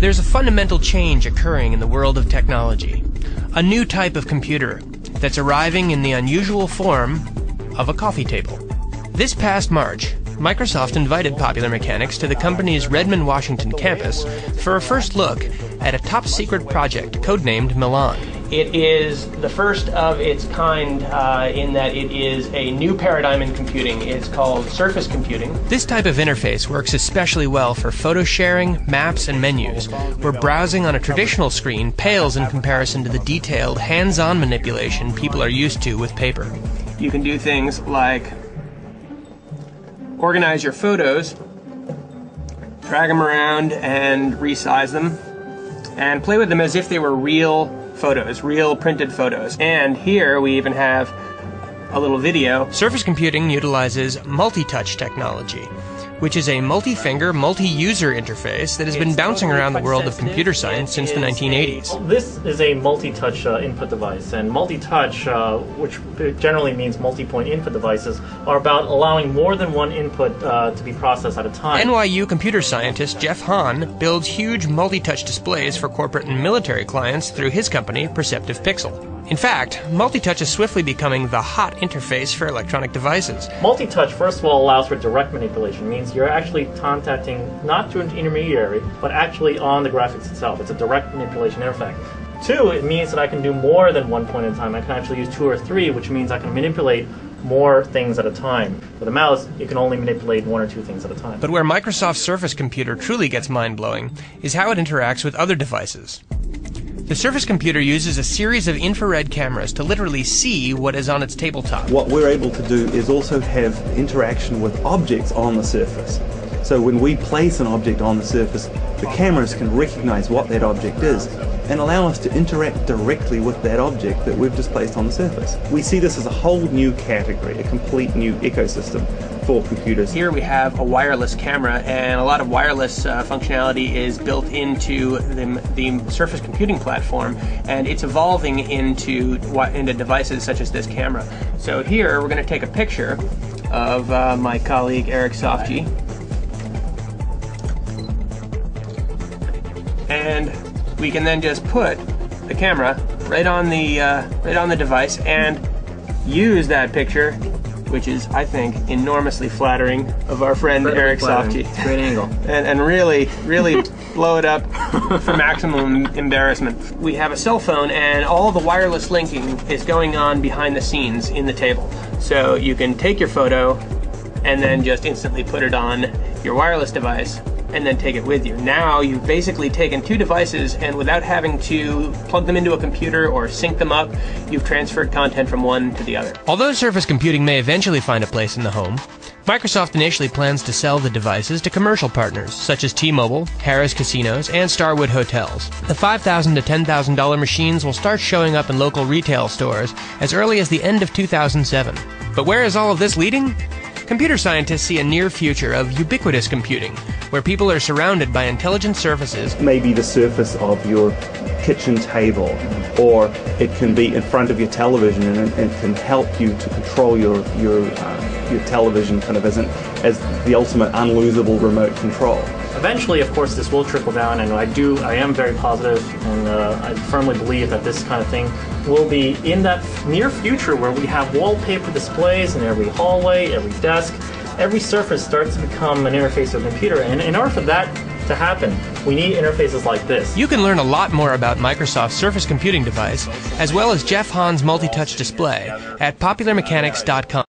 There's a fundamental change occurring in the world of technology. A new type of computer that's arriving in the unusual form of a coffee table. This past March, Microsoft invited Popular Mechanics to the company's Redmond, Washington campus for a first look at a top-secret project codenamed Milan. It is the first of its kind in that it is a new paradigm in computing. It's called surface computing. This type of interface works especially well for photo sharing, maps, and menus, where browsing on a traditional screen pales in comparison to the detailed, hands-on manipulation people are used to with paper. You can do things like organize your photos, drag them around and resize them, and play with them as if they were real photos, real printed photos. And here we even have a little video. Surface computing utilizes multi-touch technology, which is a multi-finger, multi-user interface that has been bouncing around the world of computer science since the 1980s. This is a multi-touch input device, and multi-touch, which generally means multi-point input devices, are about allowing more than one input to be processed at a time. NYU computer scientist Jeff Hahn builds huge multi-touch displays for corporate and military clients through his company, Perceptive Pixel. In fact, multi-touch is swiftly becoming the hot interface for electronic devices. Multi-touch, first of all, allows for direct manipulation. It means you're actually contacting not through an intermediary, but actually on the graphics itself. It's a direct manipulation interface. Two, it means that I can do more than one point at a time. I can actually use two or three, which means I can manipulate more things at a time. With a mouse, you can only manipulate one or two things at a time. But where Microsoft's Surface computer truly gets mind-blowing is how it interacts with other devices. The Surface computer uses a series of infrared cameras to literally see what is on its tabletop. What we're able to do is also have interaction with objects on the surface. So when we place an object on the surface, the cameras can recognize what that object is and allow us to interact directly with that object that we've just placed on the surface. We see this as a whole new category, a complete new ecosystem for computers. Here we have a wireless camera, and a lot of wireless functionality is built into the Surface computing platform, and it's evolving into devices such as this camera. So here we're going to take a picture of my colleague Eric Sofji, and we can then just put the camera right on the device and use that picture, which is, I think, enormously flattering of our friend Eric Sofji. Great angle. And really blow it up for maximum embarrassment. We have a cell phone, and all the wireless linking is going on behind the scenes in the table. So you can take your photo and then just instantly put it on your wireless device and then take it with you. Now you've basically taken two devices, and without having to plug them into a computer or sync them up, you've transferred content from one to the other. Although Surface computing may eventually find a place in the home, Microsoft initially plans to sell the devices to commercial partners such as T-Mobile, Harrah's Casinos, and Starwood Hotels. The $5,000 to $10,000 machines will start showing up in local retail stores as early as the end of 2007. But where is all of this leading? Computer scientists see a near future of ubiquitous computing, where people are surrounded by intelligent surfaces. Maybe the surface of your kitchen table, or it can be in front of your television, and it can help you to control your television kind of as the ultimate unlosable remote control. Eventually, of course, this will trickle down, and I am very positive, and I firmly believe that this kind of thing will be in that near future where we have wallpaper displays in every hallway, every desk. Every surface starts to become an interface with a computer, and in order for that to happen, we need interfaces like this. You can learn a lot more about Microsoft's Surface computing device, as well as Jeff Hahn's multi-touch display, at popularmechanics.com.